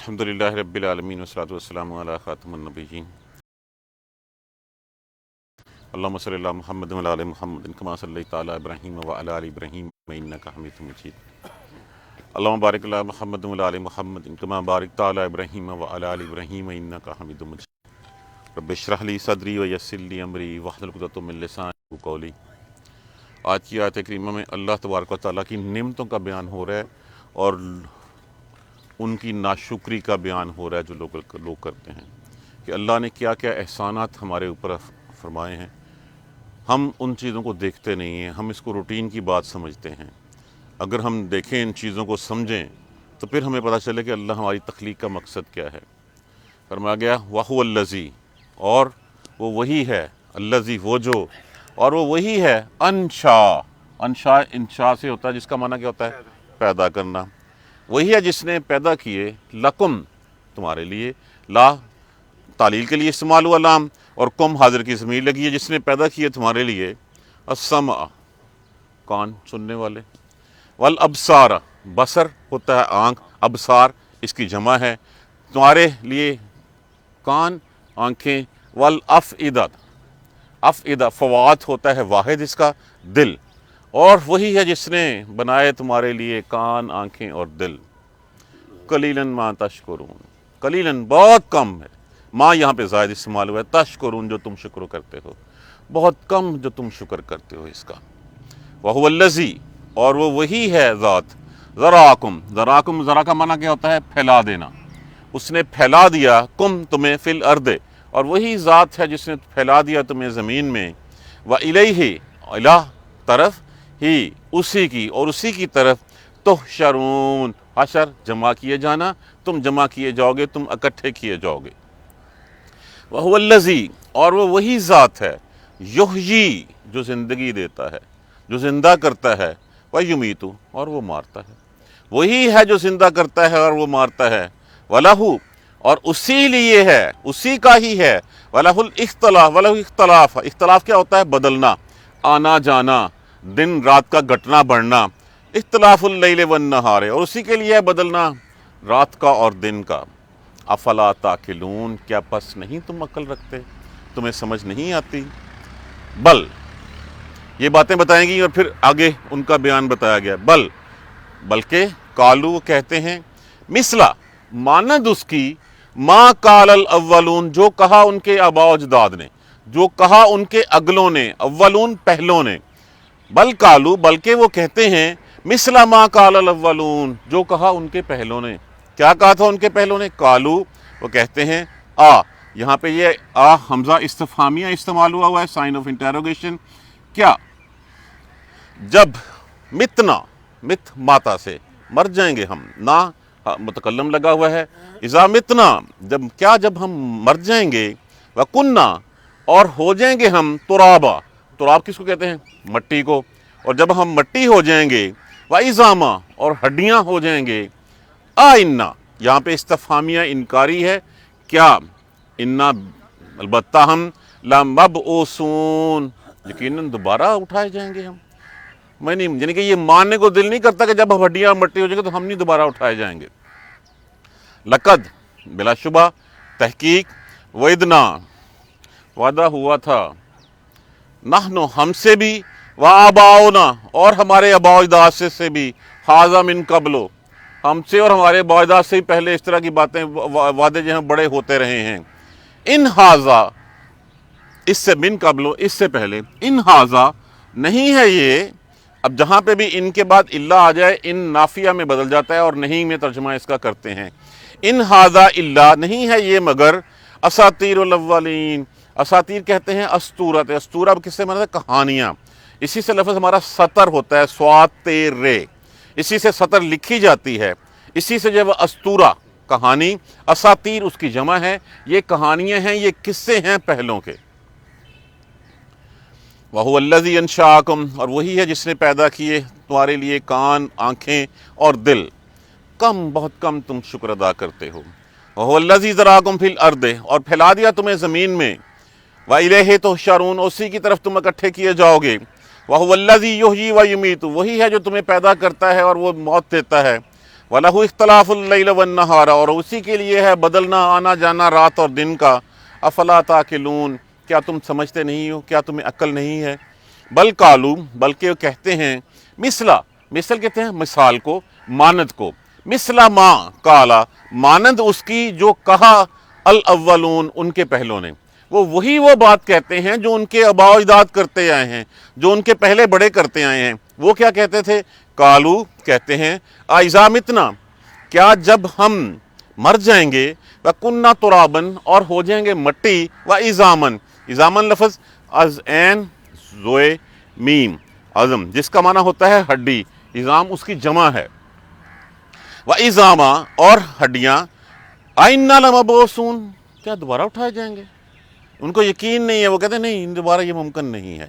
الحمدللہ رب العالمین والصلاۃ والسلام علی خاتم النبیین اللہم صلی علی محمد وعلی آل محمد کما صلیت علی ابراہیم وعلی آل ابراہیم انک حمید مجید اللہم بارک علی محمد وعلی آل محمد کما بارکت علی ابراہیم وعلی آل ابراہیم انک حمید مجید رب اشرح لی صدری ویسر لی امری واحلل عقدۃ من لسانی یفقہوا قولی۔ آج کی آیت کریمہ میں اللہ تبارک و تعالیٰ کی نعمتوں کا بیان ہو رہا ہے اور ان کی ناشکری کا بیان ہو رہا ہے جو لوگ کرتے ہیں کہ اللہ نے کیا کیا احسانات ہمارے اوپر فرمائے ہیں۔ ہم ان چیزوں کو دیکھتے نہیں ہیں، ہم اس کو روٹین کی بات سمجھتے ہیں۔ اگر ہم دیکھیں ان چیزوں کو سمجھیں تو پھر ہمیں پتہ چلے کہ اللہ ہماری تخلیق کا مقصد کیا ہے۔ فرمایا گیا وَهُوَ الَّذِي، اور وہ وہی ہے، الَّذِي وہ جو، اور وہ وہی ہے انشاء سے ہوتا ہے جس کا معنی کیا ہوتا ہے؟ پیدا کرنا۔ وہی ہے جس نے پیدا کیے لکم تمہارے لیے، لا تعلیل کے لیے استعمال ہوا لام، اور کم حاضر کی ضمیر لگی ہے، جس نے پیدا کیے تمہارے لیے السمع کان سننے والے، والابصار بصر ہوتا ہے آنکھ، ابصار اس کی جمع ہے، تمہارے لیے کان آنکھیں، والافئدہ افئدہ فوات ہوتا ہے واحد اس کا دل، اور وہی ہے جس نے بنائے تمہارے لیے کان آنکھیں اور دل۔ قلیلاً ما تشکرون، قلیلاً بہت کم ہے، ما یہاں پہ زائد استعمال ہوا ہے، تشکرون جو تم شکر کرتے ہو، بہت کم جو تم شکر کرتے ہو اس کا۔ وَهُوَ الَّذِي، اور وہ وہی ہے ذات، ذراکم ذرا کا معنی کیا ہوتا ہے؟ پھیلا دینا، اس نے پھیلا دیا کم تمہیں فی الارض، اور وہی ذات ہے جس نے پھیلا دیا تمہیں زمین میں، وَإِلَيْهِ الہ طرف ہی اسی کی، اور اسی کی طرف تحشرون، حشر جمع کیے جانا، تم جمع کیے جاؤ گے، تم اکٹھے کیے جاؤ گے۔ وَهُوَ الَّذِي، اور وہ وہی ذات ہے، یحیی جو زندگی دیتا ہے، جو زندہ کرتا ہے، وَیُمیتُ اور وہ مارتا ہے، وہی ہے جو زندہ کرتا ہے اور وہ مارتا ہے، وَلَهُ اور اسی لیے ہے، اسی کا ہی ہے، وَلَهُ الاختلاف، وَلَهُ اختلاف، اختلاف کیا ہوتا ہے؟ بدلنا، آنا جانا، دن رات کا گھٹنا بڑھنا، اختلاف اللیل والنہار، اور اسی کے لیے ہے بدلنا رات کا اور دن کا۔ افلا تاکلون، کیا پس نہیں تم عقل رکھتے، تمہیں سمجھ نہیں آتی؟ بل یہ باتیں بتائیں گی اور پھر آگے ان کا بیان بتایا گیا، بلکہ قالو وہ کہتے ہیں، مثلا مانند اس کی، ما قال الاولون جو کہا ان کے آباء و اجداد نے، جو کہا ان کے اگلوں نے، اولون پہلوں نے، بل قالو بلکہ وہ کہتے ہیں، مثلا ما قال الاولون جو کہا ان کے پہلوں نے۔ کیا کہا تھا ان کے پہلوں نے؟ قالو وہ کہتے ہیں، یہاں پہ یہ حمزہ استفہامیہ استعمال ہوا ہے، سائن آف انٹیروگیشن، کیا جب مت ماتا سے مر جائیں گے ہم، نہ متکلم لگا ہوا ہے، اذا متنا جب ہم مر جائیں گے، وکننا اور ہو جائیں گے ہم ترابا، تراب کس کو کہتے ہیں؟ مٹی کو، اور جب ہم مٹی ہو جائیں گے، وعظاما اور ہڈیاں ہو جائیں گے، انا یہاں پہ استفہامیہ انکاری ہے، کیا انا البتہ ہم لمبعوثون یقیناً دوبارہ اٹھائے جائیں گے ہم۔ میں نہیں، یعنی کہ یہ ماننے کو دل نہیں کرتا کہ جب ہم ہڈیاں مٹی ہو جائیں گے تو ہم نہیں دوبارہ اٹھائے جائیں گے۔ لقد بلا شبہ تحقیق، وعدنا وعدہ ہوا تھا، نحن ہم سے بھی، وآباؤنا اور ہمارے آباء و اجداد سے بھی، ھذا من قبل ہم سے اور ہمارے آباء و اجداد سے پہلے اس طرح کی باتیں وعدے جو ہیں بڑے ہوتے رہے ہیں۔ ان ھذا اس سے من قبل اس سے پہلے، ان ھذا نہیں ہے یہ، اب جہاں پہ بھی ان کے بعد الا آ جائے ان نافیہ میں بدل جاتا ہے اور نہیں میں ترجمہ اس کا کرتے ہیں۔ ان ھذا الا نہیں ہے یہ مگر اساطیر الاولین، اساطیر کہتے ہیں اسطورت، اسطورہ کس سے مراد ہے؟ کہانیاں، اسی سے لفظ ہمارا سطر ہوتا ہے، سواتر، اسی سے سطر لکھی جاتی ہے، اسی سے جب اسطورہ کہانی، اساطیر اس کی جمع ہے، یہ کہانیاں ہیں، یہ قصے ہیں پہلوں کے۔ وَهُوَ الَّذِي أَنشَأَكُمْ اور وہی ہے جس نے پیدا کیے تمہارے لیے کان، آنکھیں اور دل، بہت کم تم شکر ادا کرتے ہو۔ وَهُوَ الَّذِي ذَرَاكُمْ فِي الْأَرْضِ اور پھیلا دیا تمہیں زمین میں، وَإِلَيْهِ تُحْشَرُونَ اسی کی طرف تم اکٹھے کیے جاؤ گے۔ وَهُوَ الَّذِي يُحْيِي وَيُمِيتُ وہی ہے جو تمہیں پیدا کرتا ہے اور وہ موت دیتا ہے۔ وَلَهُ اخْتِلَافُ اللَّيْلِ وَالنَّهَارِ، اور اسی کے لیے ہے بدلنا آنا جانا رات اور دن کا. افلا تعقلون، کیا تم سمجھتے نہیں ہو، کیا تمہیں عقل نہیں ہے؟ بل قالو، بلکہ وہ کہتے ہیں، مثل کہتے ہیں مثال کو، مانند کو، مثلا ما قالا، مانند اس کی جو کہا الاولون، ان کے پہلوں نے. وہ بات کہتے ہیں جو ان کے آباء و اجداد کرتے آئے ہیں، جو ان کے پہلے بڑے کرتے آئے ہیں. وہ کیا کہتے تھے؟ قالو، کہتے ہیں، اذا متنا، کیا جب ہم مر جائیں گے، وَكُنَّا تُرَابًا، اور ہو جائیں گے مٹی، وَإِزَامًا، اِزامًا لفظ از عین زوئے میم عظم، جس کا معنی ہوتا ہے ہڈی، اِزام اس کی جمع ہے. وَإِزَامًا، اور ہڈیاں، أَإِنَّا لَمَبْعُوثُونَ، کیا دوبارہ اٹھائے جائیں گے؟ ان کو یقین نہیں ہے، وہ کہتے ہیں نہیں، دوبارہ یہ ممکن نہیں ہے.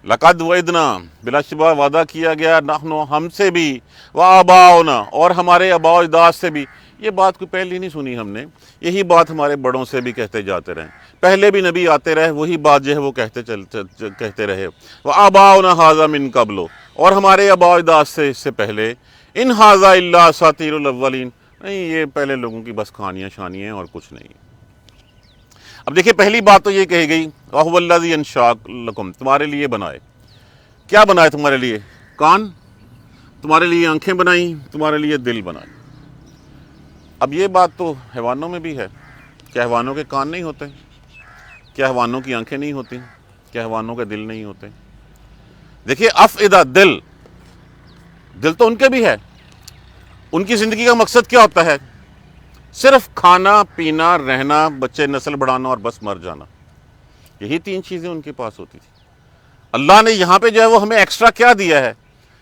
لَقَدْ وَعِدْنَا، بلا شبہ وعدہ کیا گیا، نحن، ہم سے بھی، وَآبَاؤُنَا، اور ہمارے آباء و اجداد سے بھی. یہ بات کوئی پہلی نہیں سنی ہم نے، یہی بات ہمارے بڑوں سے بھی کہتے جاتے رہے، پہلے بھی نبی آتے رہے، وہی بات جو ہے وہ کہتے رہے. وَآبَاؤُنَا هَذَا مِن قَبْلُ، اور ہمارے آباء و اجداد سے اس سے پہلے، ان هَذَا إِلَّا أَسَاطِيرُ الْأَوَّلِينَ، نہیں یہ پہلے لوگوں کی بس کہانیاں شانیاں ہیں اور کچھ نہیں. اب دیکھیں پہلی بات تو یہ کہی گئی، وَهُوَ الَّذِي أَنشَأَ لَكُمْ، تمہارے لیے بنائے. کیا بنائے تمہارے لیے؟ کان، تمہارے لیے آنکھیں بنائیں، تمہارے لیے دل بنائے. اب یہ بات تو حیوانوں میں بھی ہے. کیا حیوانوں کے کان نہیں ہوتے؟ کیا حیوانوں کی آنکھیں نہیں ہوتی؟ کیا حیوانوں کے دل نہیں ہوتے؟ دیکھیے افئدہ، دل تو ان کے بھی ہے. ان کی زندگی کا مقصد کیا ہوتا ہے؟ صرف کھانا پینا رہنا، بچے نسل بڑھانا اور بس مر جانا. یہی 3 چیزیں ان کے پاس ہوتی تھی. اللہ نے یہاں پہ جو ہے وہ ہمیں ایکسٹرا کیا دیا ہے؟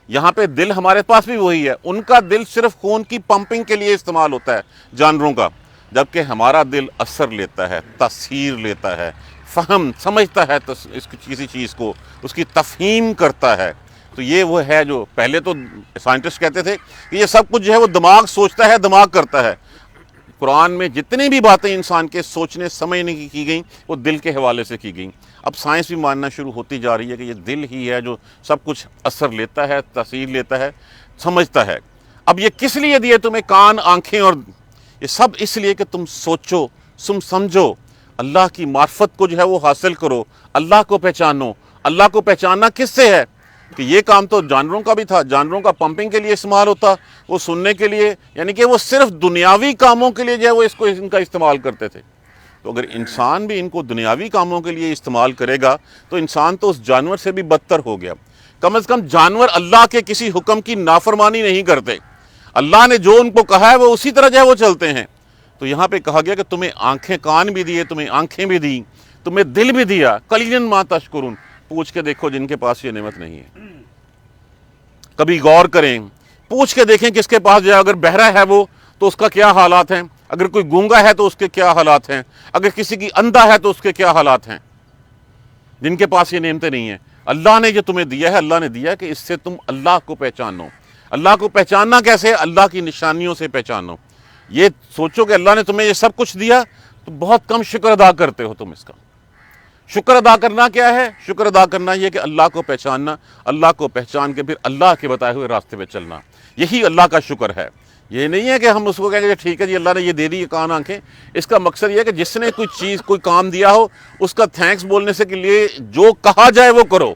یہاں پہ دل ہمارے پاس بھی وہی ہے. ان کا دل صرف خون کی پمپنگ کے لیے استعمال ہوتا ہے جانوروں کا، جبکہ ہمارا دل اثر لیتا ہے، تاثیر لیتا ہے، فہم سمجھتا ہے کسی چیز کو، اس کی تفہیم کرتا ہے. تو یہ وہ ہے جو پہلے تو سائنٹسٹ کہتے تھے کہ یہ سب کچھ جو ہے وہ دماغ سوچتا ہے، دماغ کرتا ہے. قرآن میں جتنی بھی باتیں انسان کے سوچنے سمجھنے کی گئیں وہ دل کے حوالے سے کی گئیں. اب سائنس بھی ماننا شروع ہوتی جا رہی ہے کہ یہ دل ہی ہے جو سب کچھ اثر لیتا ہے، تاثیر لیتا ہے، سمجھتا ہے. اب یہ کس لیے دیے تمہیں کان، آنکھیں، اور یہ سب اس لیے کہ تم سوچو، تم سمجھو، اللہ کی معرفت کو جو ہے وہ حاصل کرو، اللہ کو پہچانو. اللہ کو پہچاننا کس سے ہے؟ کہ یہ کام تو جانوروں کا بھی تھا، جانوروں کا پمپنگ کے لیے استعمال ہوتا، وہ سننے کے لیے، یعنی کہ وہ صرف دنیاوی کاموں کے لیے جو ہے وہ ان کا استعمال کرتے تھے. تو اگر انسان بھی ان کو دنیاوی کاموں کے لیے استعمال کرے گا تو انسان تو اس جانور سے بھی بدتر ہو گیا. کم از کم جانور اللہ کے کسی حکم کی نافرمانی نہیں کرتے. اللہ نے جو ان کو کہا ہے وہ اسی طرح جو ہے وہ چلتے ہیں. تو یہاں پہ کہا گیا کہ تمہیں آنکھیں، کان بھی دیے، تمہیں آنکھیں بھی دی، تمہیں دل بھی دیا. قلیلاً ما تشکرون، پوچھ کے دیکھو جن کے پاس یہ نعمت نہیں ہے. کبھی غور کریں، پوچھ کے دیکھیں کس کے پاس جو ہے، اگر بہرا ہے وہ تو اس کا کیا حالات ہیں، اگر کوئی گونگا ہے تو اس کے کیا حالات ہیں، اگر کسی کی اندھا ہے تو اس کے کیا حالات ہیں، جن کے پاس یہ نعمتیں نہیں ہیں. اللہ نے جو تمہیں دیا ہے، اللہ نے دیا ہے کہ اس سے تم اللہ کو پہچانو. اللہ کو پہچاننا کیسے؟ اللہ کی نشانیوں سے پہچانو. یہ سوچو کہ اللہ نے تمہیں یہ سب کچھ دیا تو بہت کم شکر ادا کرتے ہو تم اس کا. شکر ادا کرنا کیا ہے؟ شکر ادا کرنا یہ کہ اللہ کو پہچاننا، اللہ کو پہچان کے پھر اللہ کے بتائے ہوئے راستے پہ چلنا. یہی اللہ کا شکر ہے. یہ نہیں ہے کہ ہم اس کو کہیں گے ٹھیک ہے جی اللہ نے یہ دے دی یہ کان آنکھیں. اس کا مقصد یہ ہے کہ جس نے کوئی چیز کوئی کام دیا ہو اس کا تھینکس بولنے سے کے لیے جو کہا جائے وہ کرو.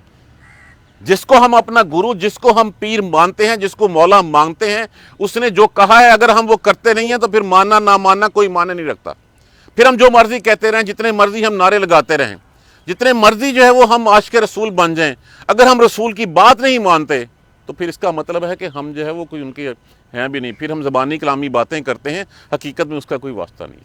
جس کو ہم اپنا گرو، جس کو ہم پیر مانتے ہیں، جس کو مولا مانگتے ہیں، اس نے جو کہا ہے اگر ہم وہ کرتے نہیں ہیں تو پھر ماننا نہ ماننا کوئی معنی نہیں رکھتا. پھر ہم جو مرضی کہتے رہیں، جتنے مرضی ہم نعرے لگاتے رہیں، جتنے مرضی جو ہے وہ ہم عاشق رسول بن جائیں، اگر ہم رسول کی بات نہیں مانتے تو پھر اس کا مطلب ہے کہ ہم جو ہے وہ کوئی ان کے ہیں بھی نہیں. پھر ہم زبانی کلامی باتیں کرتے ہیں، حقیقت میں اس کا کوئی واسطہ نہیں.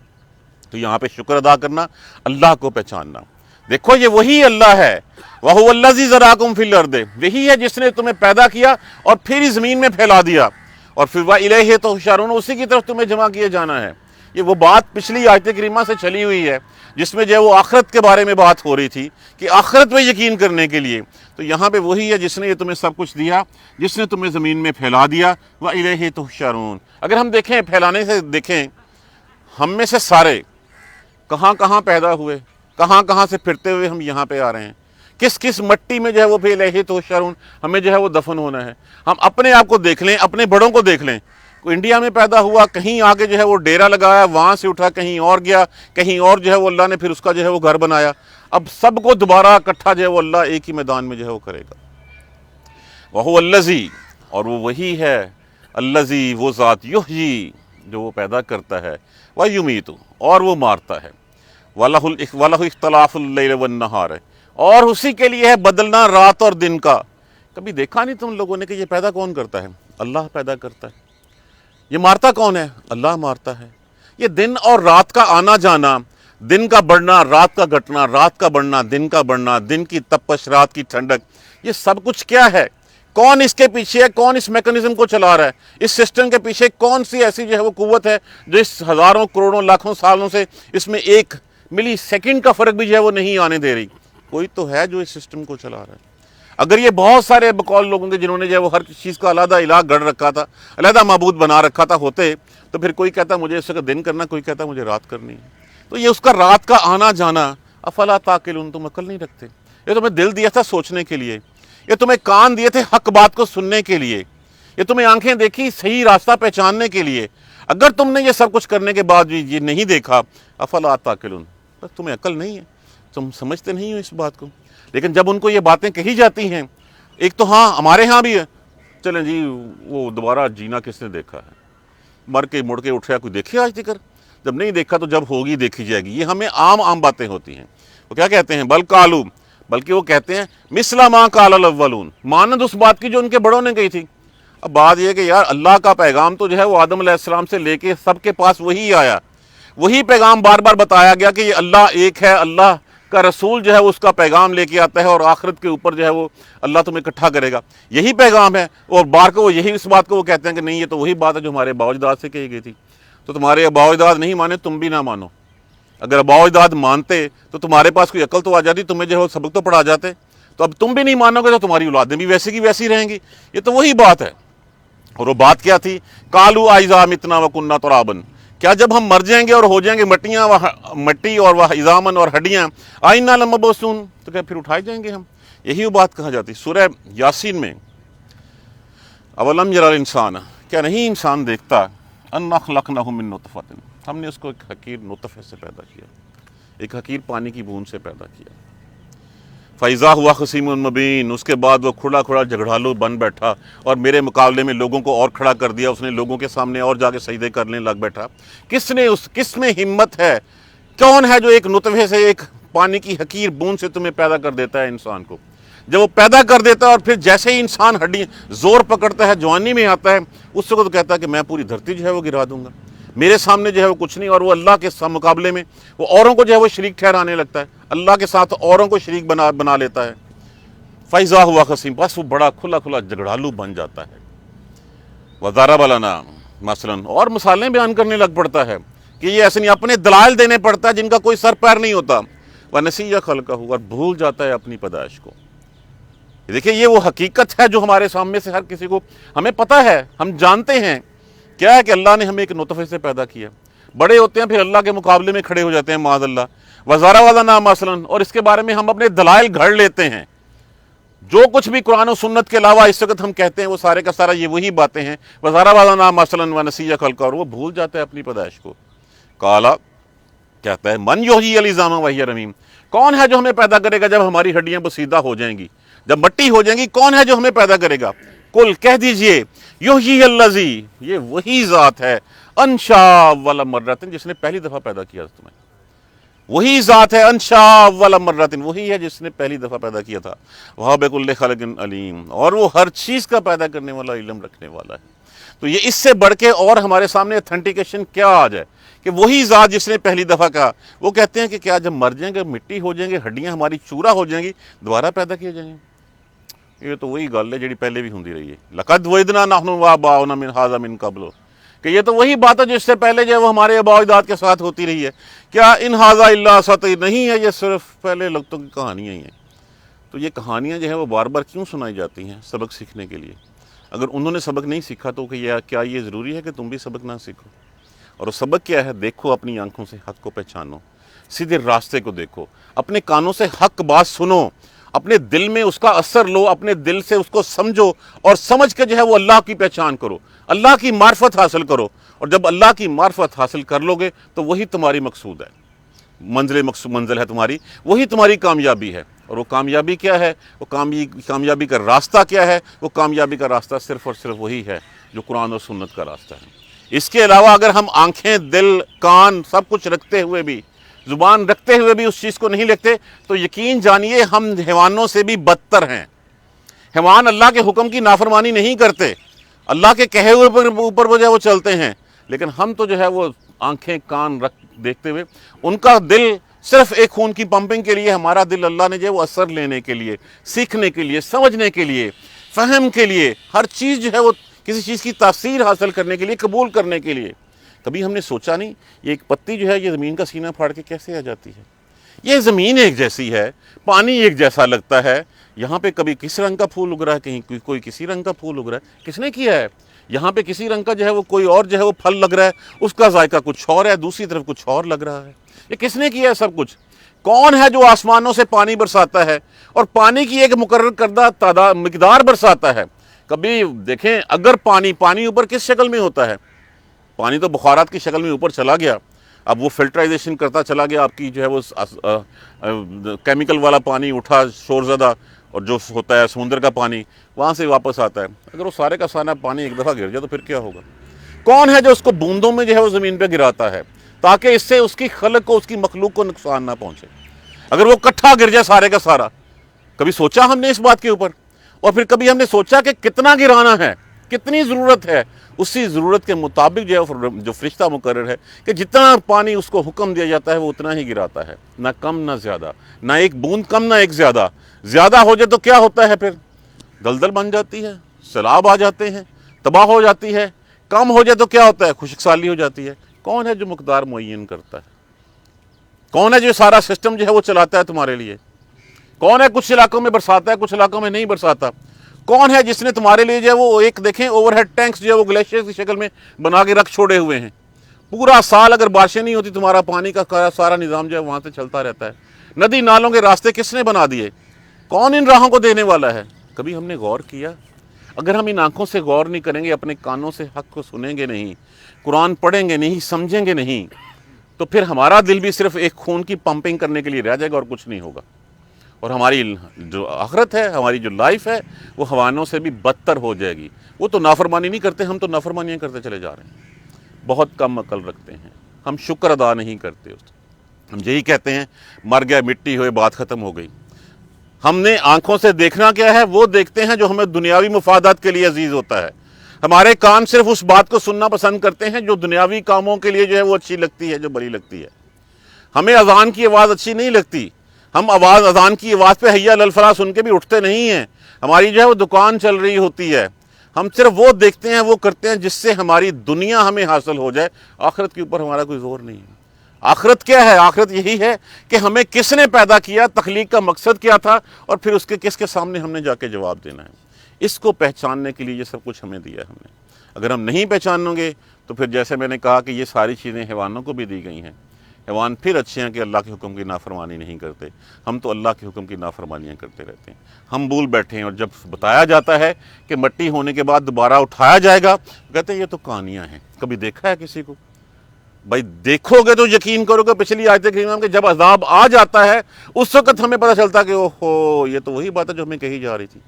تو یہاں پہ شکر ادا کرنا، اللہ کو پہچاننا. دیکھو یہ وہی اللہ ہے، وَهُوَ الَّذِي ذَرَاكُمْ فِي الْأَرْضِ، وہی ہے جس نے تمہیں پیدا کیا اور پھر ہی زمین میں پھیلا دیا، اور پھر وَإِلَيْهِ تُحْشَرُونَ، اسی کی طرف تمہیں جمع کیے جانا ہے. یہ وہ بات پچھلی آیت کریمہ سے چلی ہوئی ہے جس میں جو ہے وہ آخرت کے بارے میں بات ہو رہی تھی کہ آخرت پہ یقین کرنے کے لیے. تو یہاں پہ وہی ہے جس نے یہ تمہیں سب کچھ دیا، جس نے تمہیں زمین میں پھیلا دیا. وَإِلَيْهِ تُحْشَرُونَ، اگر ہم دیکھیں پھیلانے سے دیکھیں، ہم میں سے سارے کہاں کہاں پیدا ہوئے، کہاں کہاں سے پھرتے ہوئے ہم یہاں پہ آ رہے ہیں، کس کس مٹی میں جو ہے وہ بھی الہی تحشرون ہمیں جو ہے وہ دفن ہونا ہے. ہم اپنے آپ کو دیکھ لیں، اپنے بڑوں کو دیکھ لیں. کوئی انڈیا میں پیدا ہوا، کہیں آگے جو ہے وہ ڈیرا لگایا، وہاں سے اٹھا کہیں اور گیا، کہیں اور جو ہے وہ اللہ نے پھر اس کا جو ہے وہ گھر بنایا. اب سب کو دوبارہ اکٹھا جو ہے وہ اللہ ایک ہی میدان میں جو ہے وہ کرے گا. وَهُوَ الَّذِي، اور وہ وہی ہے، الَّذِي وہ ذات، یحیی جو وہ پیدا کرتا ہے، وَیُمِیتُ اور وہ مارتا ہے، وَلَهُ اخْتِلَافُ اللَّیلِ وَالنَّہارِ اور اسی کے لیے ہے بدلنا رات اور دن کا. کبھی دیکھا نہیں تم لوگوں نے کہ یہ پیدا کون کرتا ہے؟ اللہ پیدا کرتا ہے. یہ مارتا کون ہے؟ اللہ مارتا ہے. یہ دن اور رات کا آنا جانا، دن کا بڑھنا، رات کا گھٹنا، رات کا بڑھنا، دن کا بڑھنا، دن کی تپش، رات کی ٹھنڈک، یہ سب کچھ کیا ہے؟ کون اس کے پیچھے ہے؟ کون اس میکنزم کو چلا رہا ہے؟ اس سسٹم کے پیچھے کون سی ایسی جو ہے وہ قوت ہے جو اس ہزاروں کروڑوں لاکھوں سالوں سے اس میں ایک ملی سیکنڈ کا فرق بھی جو ہے وہ نہیں آنے دے رہی؟ کوئی تو ہے جو اس سسٹم کو چلا رہا ہے. اگر یہ بہت سارے بقول لوگوں کے جنہوں نے جو ہے وہ ہر چیز کا علیحدہ الہ گڑھ رکھا تھا، علیحدہ معبود بنا رکھا تھا ہوتے، تو پھر کوئی کہتا مجھے اس کا دن کرنا، کوئی کہتا مجھے رات کرنی ہے. تو یہ اس کا رات کا آنا جانا، افلا تعقلون، تم عقل نہیں رکھتے؟ یہ تمہیں دل دیا تھا سوچنے کے لیے، یہ تمہیں کان دیے تھے حق بات کو سننے کے لیے، یہ تمہیں آنکھیں دیکھی صحیح راستہ پہچاننے کے لیے. اگر تم نے یہ سب کچھ کرنے کے بعد بھی یہ نہیں دیکھا، افلا تعقلون، بس تمہیں عقل نہیں ہے، تم سمجھتے نہیں ہو اس بات کو. لیکن جب ان کو یہ باتیں کہی جاتی ہیں، ایک تو ہاں ہمارے ہاں بھی ہے، چلیں جی وہ دوبارہ جینا کس نے دیکھا ہے؟ مر کے مڑ کے اٹھا کوئی دیکھے آج تک؟ جب نہیں دیکھا تو جب ہوگی دیکھی جائے گی. یہ ہمیں عام باتیں ہوتی ہیں. وہ کیا کہتے ہیں؟ بلکہ وہ کہتے ہیں مثل ما قال الاولون، مانند اس بات کی جو ان کے بڑوں نے کہی تھی. اب بات یہ ہے کہ یار اللہ کا پیغام تو جو ہے وہ آدم علیہ السلام سے لے کے سب کے پاس وہی آیا، وہی پیغام بار بار بتایا گیا کہ یہ اللہ ایک ہے. اللہ کا رسول جو ہے اس کا پیغام لے کے آتا ہے اور آخرت کے اوپر جو ہے وہ اللہ تمہیں اکٹھا کرے گا، یہی پیغام ہے. اور بار کو وہ یہی اس بات کو وہ کہتے ہیں کہ نہیں یہ تو وہی بات ہے جو ہمارے آباء و اجداد سے کہی گئی تھی. تو تمہارے آباء و اجداد نہیں مانے، تم بھی نہ مانو. اگر آباء و اجداد مانتے تو تمہارے پاس کوئی عقل تو آ جاتی، تمہیں جو ہے سبق تو پڑھا جاتے. تو اب تم بھی نہیں مانو گے تو تمہاری اولادیں بھی ویسی کی ویسی رہیں گی. یہ تو وہی بات ہے. اور وہ بات کیا تھی؟ قالوا اذا متنا وكنا ترابا، کیا جب ہم مر جائیں گے اور ہو جائیں گے مٹی اور وہ عظامن اور ہڈیاں، آئنا لمبعوثون، تو کیا پھر اٹھائے جائیں گے ہم؟ یہی وہ بات کہا جاتی. سورہ یاسین میں اولم یری الانسان، کیا نہیں انسان دیکھتا، انا خلقناہ من نطفۃ، ہم نے اس کو ایک حقیر نطفے سے پیدا کیا، ایک حقیر پانی کی بوند سے پیدا کیا. فَإِذَا هُوَ خَصِيمٌ مُّبِينٌ، اس کے بعد وہ کھڑا جھگڑالو بن بیٹھا اور میرے مقابلے میں لوگوں کو اور کھڑا کر دیا. اس نے لوگوں کے سامنے اور جا کے سجدے کرنے لگ بیٹھا. کس میں ہمت ہے؟ کون ہے جو ایک نطفے سے، ایک پانی کی حقیر بوند سے تمہیں پیدا کر دیتا ہے انسان کو؟ جب وہ پیدا کر دیتا ہے اور پھر جیسے ہی انسان ہڈیاں زور پکڑتا ہے، جوانی میں آتا ہے، اس کو تو کہتا ہے کہ میں پوری دھرتی جو ہے وہ گرا دوں گا، میرے سامنے جو ہے وہ کچھ نہیں. اور وہ اللہ کے مقابلے میں وہ اوروں کو جو ہے وہ شریک ٹھہرانے لگتا ہے، اللہ کے ساتھ اوروں کو شریک بنا لیتا ہے. فَإِذَا هُوَ خَصِيمٌ، بس وہ بڑا کھلا جھگڑالو بن جاتا ہے. وَضَرَبَ لَنَا مثلاً، اور مثالیں بیان کرنے لگ پڑتا ہے کہ یہ ایسے نہیں، اپنے دلائل دینے پڑتا ہے جن کا کوئی سر پیر نہیں ہوتا. وَنَسِيَ خَلْقَهُ، اور بھول جاتا ہے اپنی پیدائش کو. دیکھیں یہ وہ حقیقت ہے جو ہمارے سامنے سے ہر کسی کو ہمیں پتہ ہے، ہم جانتے ہیں کیا ہے کہ اللہ نے ہمیں ایک نطفے سے پیدا کیا. بڑے ہوتے ہیں پھر اللہ کے مقابلے میں کھڑے ہو جاتے ہیں معاذ اللہ. وَضَرَبَ لَنَا مَثَلًا، اور اس کے بارے میں ہم اپنے دلائل گھڑ لیتے ہیں. جو کچھ بھی قرآن و سنت کے علاوہ اس وقت ہم کہتے ہیں وہ سارے کا سارا یہ وہی باتیں ہیں. وَضَرَبَ لَنَا مَثَلًا وَنَسِيَ خَلْقَهُ، اور وہ بھول جاتا ہے اپنی پیدائش کو. قَالَ، کہتا ہے مَنْ يُحْيِي الْعِظَامَ وَهِيَ رَمِيمٌ، کون ہے جو ہمیں پیدا کرے گا جب ہماری ہڈیاں بسیدہ ہو جائیں گی، جب مٹی ہو جائیں گی؟ کون ہے جو ہمیں پیدا کرے گا؟ قل، کہہ دیجئے، یحیی الذی، یہ وہی ذات ہے، انشا اول مرۃ، جس نے پہلی دفعہ پیدا کیا تمہیں. وہی ذات ہے، انشا اول مرۃ، وہی ہے جس نے پہلی دفعہ پیدا کیا تھا. وَهُوَ بِكُلِّ خَلْقٍ عَلِيمٌ، اور وہ ہر چیز کا پیدا کرنے والا، علم رکھنے والا ہے. تو یہ اس سے بڑھ کے اور ہمارے سامنے اتھینٹیکیشن کیا آ جائے کہ وہی ذات جس نے پہلی دفعہ کہا. وہ کہتے ہیں کہ کیا جب مر جائیں گے، مٹی ہو جائیں گے، ہڈیاں ہماری چورا ہو جائیں گی، دوبارہ پیدا کیے جائیں گے؟ یہ تو وہی گل ہے جڑی پہلے بھی ہوندی رہی ہے. لَقَدْ وَعِدْنَا نَحْنُ وَآبَاؤُنَا مِنْ هَٰذَا مِنْ قَبْلُ، کہ یہ تو وہی بات ہے جس سے پہلے جو ہے وہ ہمارے آباء و اجداد کے ساتھ ہوتی رہی ہے. کیا ان هَٰذَا إِلَّا أَسَاطِيرُ، نہیں ہے یہ صرف پہلے لوگوں کی کہانیاں ہی ہیں. تو یہ کہانیاں جو ہیں وہ بار بار کیوں سنائی جاتی ہیں؟ سبق سیکھنے کے لیے. اگر انہوں نے سبق نہیں سیکھا تو کیا یہ ضروری ہے کہ تم بھی سبق نہ سیکھو؟ اور وہ سبق کیا ہے؟ دیکھو اپنی آنکھوں سے حق کو پہچانو، سیدھے راستے کو دیکھو، اپنے کانوں سے حق بات سنو، اپنے دل میں اس کا اثر لو، اپنے دل سے اس کو سمجھو، اور سمجھ کے جو ہے وہ اللہ کی پہچان کرو، اللہ کی معرفت حاصل کرو، اور جب اللہ کی معرفت حاصل کر لو گے تو وہی تمہاری مقصود ہے، منزل ہے تمہاری، وہی تمہاری کامیابی ہے۔ اور وہ کامیابی کیا ہے؟ وہ کامیابی کا راستہ کیا ہے؟ وہ کامیابی کا راستہ صرف اور صرف وہی ہے جو قرآن اور سنت کا راستہ ہے۔ اس کے علاوہ اگر ہم آنکھیں، دل، کان سب کچھ رکھتے ہوئے بھی، زبان رکھتے ہوئے بھی اس چیز کو نہیں لکھتے تو یقین جانیے ہم حیوانوں سے بھی بدتر ہیں۔ حیوان اللہ کے حکم کی نافرمانی نہیں کرتے، اللہ کے کہے ہوئے اوپر جو ہے وہ چلتے ہیں، لیکن ہم تو جو ہے وہ آنکھیں کان دیکھتے ہوئے، ان کا دل صرف ایک خون کی پمپنگ کے لیے، ہمارا دل اللہ نے جو ہے وہ اثر لینے کے لیے، سیکھنے کے لیے، سمجھنے کے لیے، فہم کے لیے، ہر چیز جو ہے وہ کسی چیز کی تاثیر حاصل کرنے کے لیے، قبول کرنے کے لیے۔ کبھی ہم نے سوچا نہیں یہ ایک پتی جو ہے یہ زمین کا سینہ پھاڑ کے کیسے آ جاتی ہے؟ یہ زمین ایک جیسی ہے، پانی ایک جیسا لگتا ہے، یہاں پہ کبھی کس رنگ کا پھول اگ رہا ہے، کہیں کوئی کسی رنگ کا پھول اگ رہا ہے، کس نے کیا ہے؟ یہاں پہ کسی رنگ کا جو ہے وہ کوئی اور جو ہے وہ پھل لگ رہا ہے، اس کا ذائقہ کچھ اور ہے، دوسری طرف کچھ اور لگ رہا ہے۔ یہ کس نے کیا ہے سب کچھ؟ کون ہے جو آسمانوں سے پانی برساتا ہے اور پانی کی ایک مقرر کردہ مقدار برساتا ہے؟ کبھی دیکھیں اگر پانی اوپر کس شکل میں ہوتا ہے؟ پانی تو بخارات کی شکل میں اوپر چلا گیا، اب وہ فلٹرائزیشن کرتا چلا گیا، آپ کی جو ہے وہ کیمیکل والا پانی اٹھا شور زدہ، اور جو ہوتا ہے سمندر کا پانی وہاں سے واپس آتا ہے۔ اگر وہ سارے کا سارا پانی ایک دفعہ گر جائے تو پھر کیا ہوگا؟ کون ہے جو اس کو بوندوں میں جو ہے وہ زمین پہ گراتا ہے تاکہ اس سے اس کی خلق کو، اس کی مخلوق کو نقصان نہ پہنچے؟ اگر وہ کٹھا گر جائے سارے کا سارا، کبھی سوچا ہم نے اس بات کے اوپر؟ اور پھر کبھی ہم نے سوچا کہ کتنا گرانا ہے، کتنی ضرورت ہے؟ اسی ضرورت کے مطابق جو فرشتہ مقرر ہے کہ جتنا پانی اس کو حکم دیا جاتا ہے وہ اتنا ہی گراتا ہے، نہ کم نہ زیادہ، نہ ایک بوند کم نہ ایک زیادہ۔ زیادہ ہو جائے تو کیا ہوتا ہے؟ پھر دلدل بن جاتی ہے، سیلاب آ جاتے ہیں، تباہ ہو جاتی ہے۔ کم ہو جائے تو کیا ہوتا ہے؟ خشک سالی ہو جاتی ہے۔ کون ہے جو مقدار معین کرتا ہے؟ کون ہے جو سارا سسٹم جو ہے وہ چلاتا ہے تمہارے لیے؟ کون ہے کچھ علاقوں میں برساتا ہے، کچھ علاقوں میں نہیں برساتا؟ کون ہے جس نے تمہارے لیے جو ہے وہ ایک دیکھیں اوور ہیڈ ٹینکس جو ہے وہ گلیشیئر کی شکل میں بنا کے رکھ چھوڑے ہوئے ہیں؟ پورا سال اگر بارشیں نہیں ہوتی تمہارا پانی کا سارا نظام جو ہے وہاں سے چلتا رہتا ہے۔ ندی نالوں کے راستے کس نے بنا دیے؟ کون ان راہوں کو دینے والا ہے؟ کبھی ہم نے غور کیا؟ اگر ہم ان آنکھوں سے غور نہیں کریں گے، اپنے کانوں سے حق کو سنیں گے نہیں، قرآن پڑھیں گے نہیں، سمجھیں گے نہیں، تو پھر ہمارا دل بھی صرف ایک خون کی پمپنگ کرنے کے لیے رہ جائے گا اور کچھ نہیں ہوگا، اور ہماری جو آخرت ہے، ہماری جو لائف ہے وہ حیوانوں سے بھی بدتر ہو جائے گی۔ وہ تو نافرمانی نہیں کرتے، ہم تو نافرمانیاں کرتے چلے جا رہے ہیں، بہت کم عقل رکھتے ہیں، ہم شکر ادا نہیں کرتے، ہم یہی کہتے ہیں مر گیا مٹی ہوئے بات ختم ہو گئی۔ ہم نے آنکھوں سے دیکھنا کیا ہے؟ وہ دیکھتے ہیں جو ہمیں دنیاوی مفادات کے لیے عزیز ہوتا ہے۔ ہمارے کان صرف اس بات کو سننا پسند کرتے ہیں جو دنیاوی کاموں کے لیے جو ہے وہ اچھی لگتی ہے، جو بری لگتی ہے۔ ہمیں اذان کی آواز اچھی نہیں لگتی، ہم اذان کی آواز پہ حی علی الفلاح سن کے بھی اٹھتے نہیں ہیں، ہماری جو ہے وہ دکان چل رہی ہوتی ہے۔ ہم صرف وہ دیکھتے ہیں، وہ کرتے ہیں جس سے ہماری دنیا ہمیں حاصل ہو جائے، آخرت کے اوپر ہمارا کوئی زور نہیں ہے۔ آخرت کیا ہے؟ آخرت یہی ہے کہ ہمیں کس نے پیدا کیا، تخلیق کا مقصد کیا تھا، اور پھر اس کے کس کے سامنے ہم نے جا کے جواب دینا ہے۔ اس کو پہچاننے کے لیے یہ سب کچھ ہمیں دیا ہے ہم نے۔ اگر ہم نہیں پہچانیں گے تو پھر جیسے میں نے کہا کہ یہ ساری چیزیں حیوانوں کو بھی دی گئی ہیں۔ حیوان پھر اچھے ہیں کہ اللہ کے حکم کی نافرمانی نہیں کرتے، ہم تو اللہ کے حکم کی نافرمانیاں کرتے رہتے ہیں۔ ہم بھول بیٹھے ہیں، اور جب بتایا جاتا ہے کہ مٹی ہونے کے بعد دوبارہ اٹھایا جائے گا، کہتے ہیں یہ تو کہانیاں ہیں، کبھی دیکھا ہے کسی کو؟ بھائی دیکھو گے تو یقین کرو گے، پچھلی آیت کریمہ میں کہ جب عذاب آ جاتا ہے اس وقت ہمیں پتہ چلتا ہے کہ اوہو یہ تو وہی بات ہے جو ہمیں کہی جا رہی تھی۔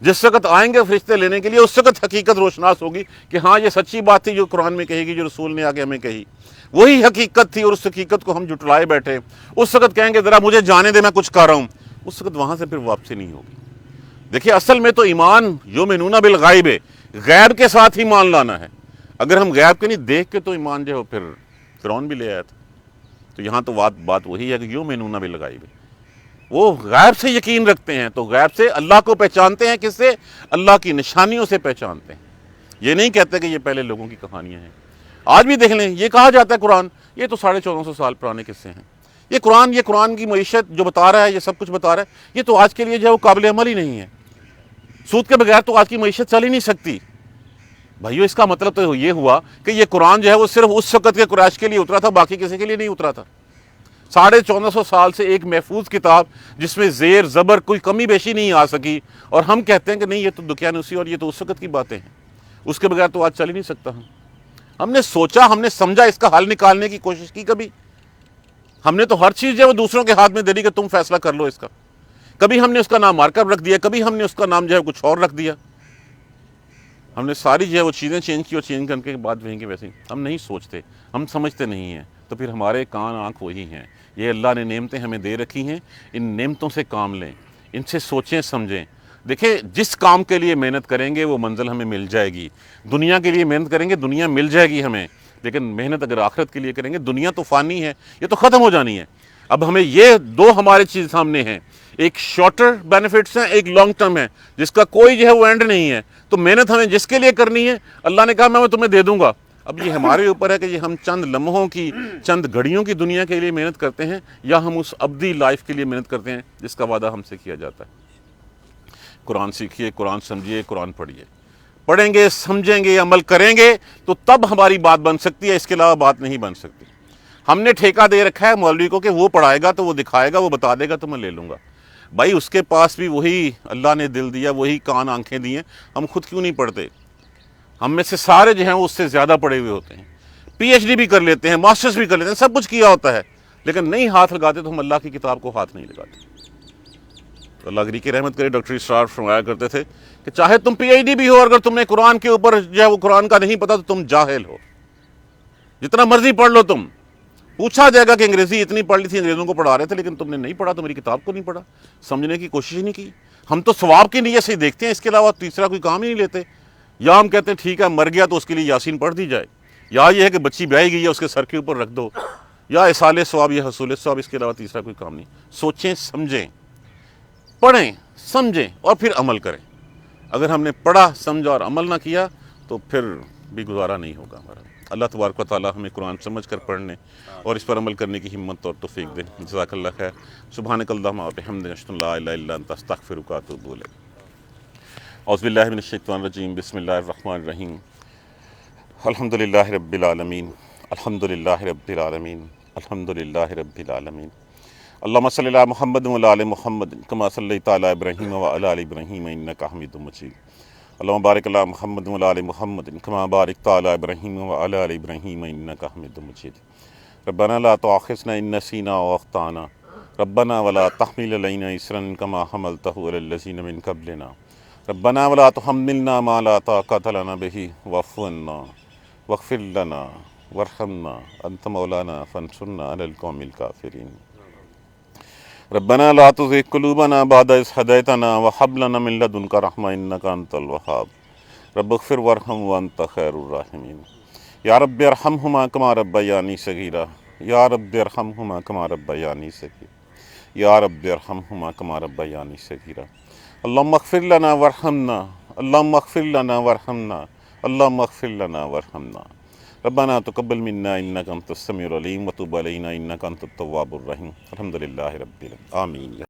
جس وقت آئیں گے فرشتے لینے کے لیے اس وقت حقیقت روشناس ہوگی کہ ہاں یہ سچی بات تھی جو قرآن میں کہی گئی، جو رسول نے آگے ہمیں کہی، وہی حقیقت تھی، اور اس حقیقت کو ہم جٹلائے بیٹھے۔ اس وقت کہیں گے ذرا مجھے جانے دے، میں کچھ کر رہا ہوں، اس وقت وہاں سے پھر واپسی نہیں ہوگی۔ دیکھیے اصل میں تو ایمان یؤمنون بالغیب ہے، غیب کے ساتھ ہی مان لانا ہے۔ اگر ہم غیب کے نہیں دیکھ کے تو ایمان جو ہے پھر فرعون بھی لے آیا تھا، تو یہاں تو بات وہی ہے کہ یؤمنون بالغیب، وہ غیب سے یقین رکھتے ہیں، تو غیب سے اللہ کو پہچانتے ہیں، کس سے؟ اللہ کی نشانیوں سے پہچانتے ہیں۔ یہ نہیں کہتے کہ یہ پہلے لوگوں کی کہانیاں ہیں۔ آج بھی دیکھ لیں، یہ کہا جاتا ہے قرآن یہ تو 1450 سال پرانے قصے ہیں، یہ قرآن کی معیشت جو بتا رہا ہے، یہ سب کچھ بتا رہا ہے، یہ تو آج کے لیے جو ہے وہ قابل عمل ہی نہیں ہے۔ سود کے بغیر تو آج کی معیشت چل ہی نہیں سکتی۔ بھائیو اس کا مطلب تو یہ ہوا کہ یہ قرآن جو ہے وہ صرف اس وقت کے قریش کے لیے اترا تھا، باقی کسی کے لیے نہیں اترا تھا۔ 1450 سال سے ایک محفوظ کتاب جس میں زیر زبر کوئی کمی بیشی نہیں آ سکی، اور ہم کہتے ہیں کہ نہیں یہ تو دقیانوسی اور یہ تو اس وقت کی باتیں ہیں، اس کے بغیر تو آج چل ہی نہیں سکتا۔ ہم نے سوچا، ہم نے سمجھا، اس کا حل نکالنے کی کوشش کی کبھی؟ ہم نے تو ہر چیز جو ہے وہ دوسروں کے ہاتھ میں دے دی کہ تم فیصلہ کر لو اس کا۔ کبھی ہم نے اس کا نام مارکر رکھ دیا، کبھی ہم نے اس کا نام جو ہے کچھ اور رکھ دیا۔ ہم نے ساری جو ہے وہ چیزیں چینج کی، اور چینج کرنے کے بعد وہیں کے ویسے ہم نہیں سوچتے، ہم سمجھتے نہیں ہیں، تو پھر ہمارے کان آنکھ وہی ہیں۔ یہ اللہ نے نعمتیں ہمیں دے رکھی ہیں، ان نعمتوں سے کام لیں، ان سے سوچیں سمجھیں۔ دیکھیں، جس کام کے لیے محنت کریں گے وہ منزل ہمیں مل جائے گی۔ دنیا کے لیے محنت کریں گے، دنیا مل جائے گی ہمیں، لیکن محنت اگر آخرت کے لیے کریں گے، دنیا تو فانی ہے، یہ تو ختم ہو جانی ہے۔ اب ہمیں یہ دو ہمارے چیز سامنے ہیں، ایک شارٹر بینیفٹس ہیں، ایک لانگ ٹرم ہے، جس کا کوئی جو ہے وہ اینڈ نہیں ہے۔ تو محنت ہمیں جس کے لیے کرنی ہے، اللہ نے کہا میں تمہیں دے دوں گا۔ اب یہ ہمارے اوپر ہے کہ یہ ہم چند لمحوں کی، چند گھڑیوں کی دنیا کے لیے محنت کرتے ہیں، یا ہم اس ابدی لائف کے لیے محنت کرتے ہیں جس کا وعدہ ہم سے کیا جاتا ہے۔ قرآن سیکھیے، قرآن سمجھیے، قرآن پڑھیے۔ پڑھیں گے، سمجھیں گے، عمل کریں گے تو تب ہماری بات بن سکتی ہے، اس کے علاوہ بات نہیں بن سکتی۔ ہم نے ٹھیکہ دے رکھا ہے مولوی کو کہ وہ پڑھائے گا تو وہ دکھائے گا، وہ بتا دے گا تو میں لے لوں گا۔ بھائی اس کے پاس بھی وہی اللہ نے دل دیا، وہی کان آنکھیں دی ہیں، ہم خود کیوں نہیں پڑھتے؟ ہم میں سے سارے جو ہیں وہ اس سے زیادہ پڑھے ہوئے ہوتے ہیں، پی ایچ ڈی بھی کر لیتے ہیں، ماسٹرز بھی کر لیتے ہیں، سب کچھ کیا ہوتا ہے، لیکن نہیں ہاتھ لگاتے تو ہم اللہ کی کتاب کو ہاتھ نہیں لگاتے۔ تو اللہ گری کی رحمت کرے، ڈاکٹر اسرار فرمایا کرتے تھے کہ چاہے تم پی ایچ ڈی بھی ہو، اگر تم نے قرآن کے اوپر جو ہے وہ قرآن کا نہیں پتا تو تم جاہل ہو۔ جتنا مرضی پڑھ لو، تم پوچھا جائے گا کہ انگریزی اتنی پڑھ لی تھی، انگریزوں کو پڑھا رہے تھے، لیکن تم نے نہیں پڑھا، تمہاری کتاب کو نہیں پڑھا، سمجھنے کی کوشش ہی نہیں کی۔ ہم تو ثواب کی نیت سے ہی دیکھتے ہیں، اس کے علاوہ تیسرا کوئی کام ہی نہیں لیتے۔ یا ہم کہتے ہیں ٹھیک ہے مر گیا تو اس کے لیے یاسین پڑھ دی جائے، یا یہ ہے کہ بچی بیاہی گئی ہے اس کے سر کے اوپر رکھ دو، یا اصال ثواب یا حصول ثواب، اس کے علاوہ تیسرا کوئی کام نہیں۔ سوچیں سمجھیں، پڑھیں سمجھیں اور پھر عمل کریں۔ اگر ہم نے پڑھا سمجھا اور عمل نہ کیا تو پھر بھی گزارا نہیں ہوگا ہمارا۔ اللہ تبارک و تعالی ہمیں قرآن سمجھ کر پڑھنے اور اس پر عمل کرنے کی ہمت اور توفیق دے۔ جزاک اللہ خیر۔ سبحانک اللہم و بحمدک، اشہد ان لا الہ الا انت، استغفرک و اتوب الیک۔ اعوذ باللہ من الشیطان الرجیم، بسم اللہ الرحمن الرحیم۔ الحمدللہ رب العالمین، الحمدللہ رب العالمین، الحمدللہ رب العالمین۔ اللہم صلی علی محمد وعلی آل محمد کما صلیت علی ابراہیم وعلی آل ابراہیم انک حمید مجید۔ اللہم بارک علی محمد وعلی آل محمد کما بارکت علی ابراہیم وعلی آل ابراہیم انک حمید مجید۔ ربنا لا تؤاخذنا ان نسینا او اخطأنا، ربنا ولا تحمل علینا اصرا کما حملتہ علی الذین من قبلنا، ربنا ولا تحملنا ما لا طاقۃ لنا به واعف عنا واغفر لنا وارحمنا انت مولانا فانصرنا علی القوم الکافرین۔ ربنا لا تزغ قلوبنا بعد إذ هديتنا وهب لنا من لدنك رحمة إنك أنت الوهاب رب اغفر وارحم وأنت خير الراحمين۔ یا رب ارحمهما كما ربياني صغيرا، یا رب ارحمهما كما ربياني صغيرا، یا رب ارحمهما كما ربياني صغيرا۔ اللهم اغفر لنا وارحمنا، اللهم اغفر لنا وارحمنا، اللهم اغفر لنا وارحمنا۔ ربنا تقبل منا انك انت السميع العليم وتب علينا انك انت التواب الرحيم۔ الحمد لله رب العالمين، آمين۔